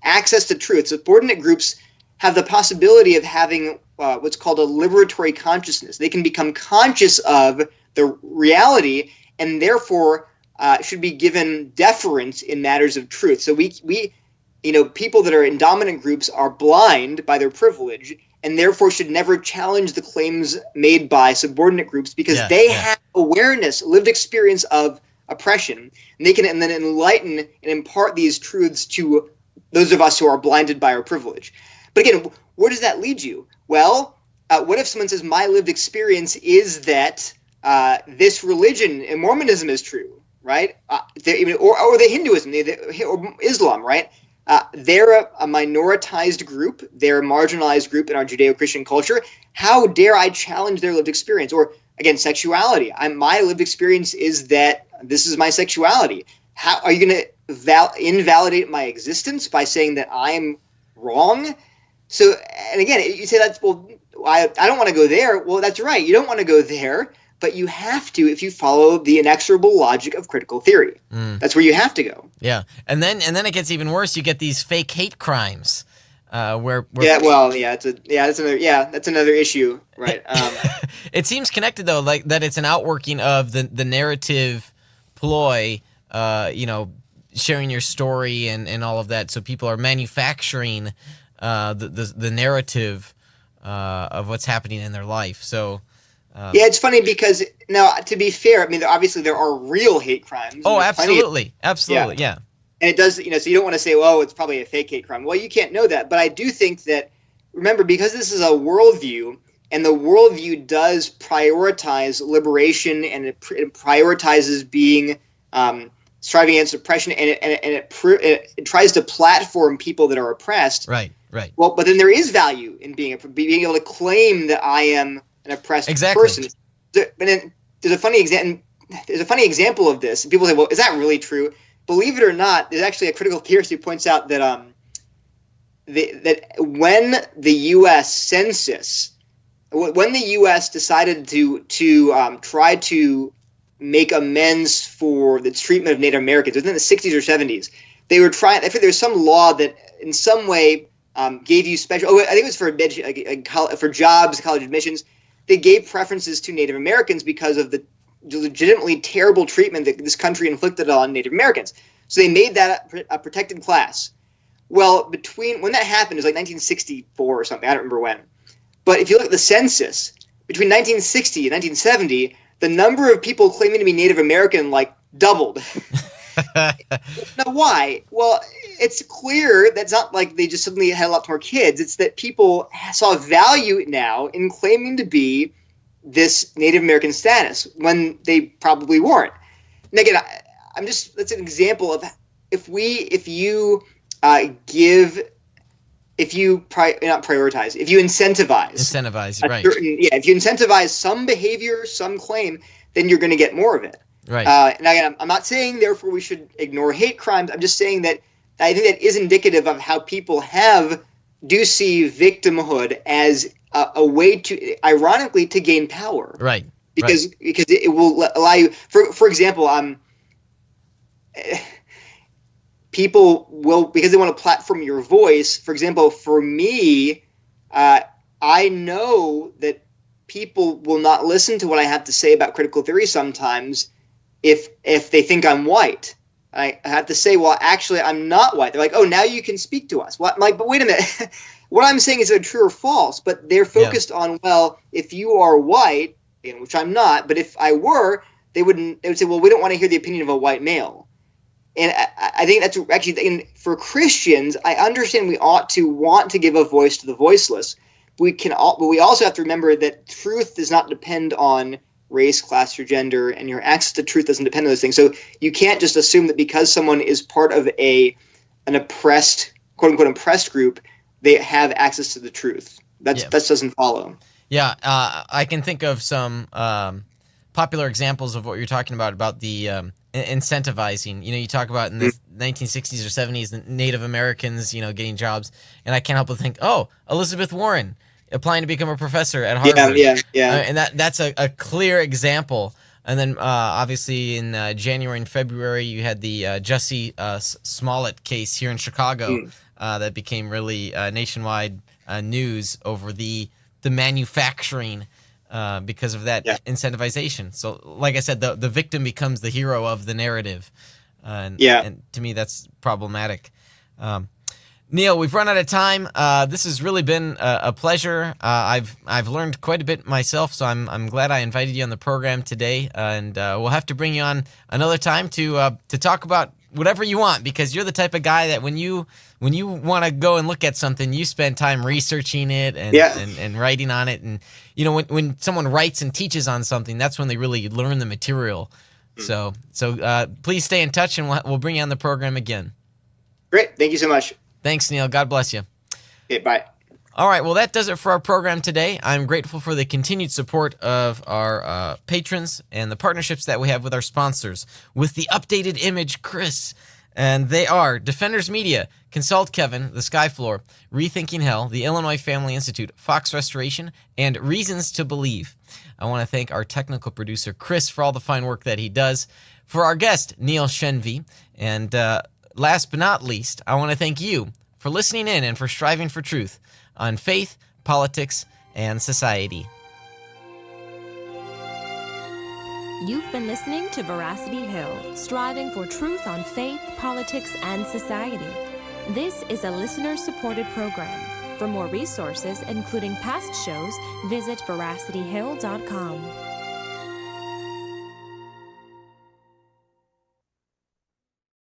access to truth. Subordinate groups have the possibility of having what's called a liberatory consciousness. They can become conscious of the reality and therefore should be given deference in matters of truth. So we people that are in dominant groups are blind by their privilege and therefore should never challenge the claims made by subordinate groups because they have awareness, lived experience of oppression, and they can then enlighten and impart these truths to those of us who are blinded by our privilege. But again, where does that lead you? Well, what if someone says, my lived experience is that this religion and Mormonism is true, right? Or the Hinduism, or Islam, right? They're a minoritized group. They're a marginalized group in our Judeo-Christian culture. How dare I challenge their lived experience? Or again, sexuality. My lived experience is that this is my sexuality. How are you going to invalidate my existence by saying that I'm wrong? So, and again, you say that's, well, I don't want to go there. Well, that's right. You don't want to go there, but you have to if you follow the inexorable logic of critical theory. That's where you have to go. Yeah, and then it gets even worse. You get these fake hate crimes, where that's another issue, right? It seems connected though, like that it's an outworking of the narrative ploy, sharing your story and all of that. So people are manufacturing the narrative of what's happening in their life. So. Yeah, it's funny because now, to be fair, I mean, obviously there are real hate crimes. Oh, absolutely, yeah. And it does, so you don't want to say, well, it's probably a fake hate crime. Well, you can't know that, but I do think that, remember, because this is a worldview, and the worldview does prioritize liberation, and it prioritizes being striving against oppression, and it tries to platform people that are oppressed. Right. Well, but then there is value in being able to claim that I am an oppressed person. But then there's a funny example of this. And people say, well, is that really true? Believe it or not, there's actually a critical theorist who points out that that when the U.S. Census, when the U.S. decided to try to make amends for the treatment of Native Americans, within the 60s or 70s, they were trying. I think there was some law that in some way gave you special. I think it was for jobs, college admissions. They gave preferences to Native Americans because of the legitimately terrible treatment that this country inflicted on Native Americans. So they made that a protected class. Well, when that happened, it was like 1964 or something. I don't remember when. But if you look at the census, between 1960 and 1970, the number of people claiming to be Native American doubled. Now, why? Well, it's clear that's not like they just suddenly had a lot more kids. It's that people saw value now in claiming to be this Native American status when they probably weren't. And again, that's an example of if you incentivize, right? If you incentivize some behavior, some claim, then you're going to get more of it. Right. And again, I'm not saying therefore we should ignore hate crimes. I'm just saying that I think that is indicative of how people do see victimhood as a way to, ironically, to gain power. Right. Because it will allow you, for example, people will, because they want to platform your voice. For example, for me, I know that people will not listen to what I have to say about critical theory sometimes if they think I'm white. I have to say, well, actually, I'm not white. They're like, oh, now you can speak to us. What? I'm like, but wait a minute. What I'm saying is true or false, but they're focused on, well, if you are white, which I'm not, but if I were, they would say, well, we don't want to hear the opinion of a white male. And I think that's actually, for Christians, I understand we ought to want to give a voice to the voiceless. But we also have to remember that truth does not depend on race, class, or gender, and your access to truth doesn't depend on those things. So you can't just assume that because someone is part of an oppressed, quote unquote, oppressed group, they have access to the truth. That doesn't follow. Yeah, I can think of some popular examples of what you're talking about the incentivizing. You talk about in the 1960s or 70s, the Native Americans, getting jobs, and I can't help but think, oh, Elizabeth Warren applying to become a professor at Harvard. Yeah. And that's a clear example And then obviously in January and February, you had the Jussie Smollett case here in Chicago that became really nationwide news over the manufacturing because of that incentivization. So like I said, the victim becomes the hero of the narrative. And to me, that's problematic. Neil, we've run out of time. This has really been a pleasure. I've learned quite a bit myself, so I'm glad I invited you on the program today. And we'll have to bring you on another time to talk about whatever you want, because you're the type of guy that when you want to go and look at something, you spend time researching it and writing on it. And when someone writes and teaches on something, that's when they really learn the material. So please stay in touch, and we'll bring you on the program again. Great. Thank you so much. Thanks, Neil. God bless you. Okay, bye. All right. Well, that does it for our program today. I'm grateful for the continued support of our patrons and the partnerships that we have with our sponsors. With the updated image, Chris. And they are Defenders Media, Consult Kevin, The Skyfloor, Rethinking Hell, the Illinois Family Institute, Fox Restoration, and Reasons to Believe. I want to thank our technical producer, Chris, for all the fine work that he does. For our guest, Neil Shenvi. And last but not least, I want to thank you for listening in and for striving for truth on faith, politics, and society. You've been listening to Veracity Hill, striving for truth on faith, politics, and society. This is a listener-supported program. For more resources, including past shows, visit veracityhill.com.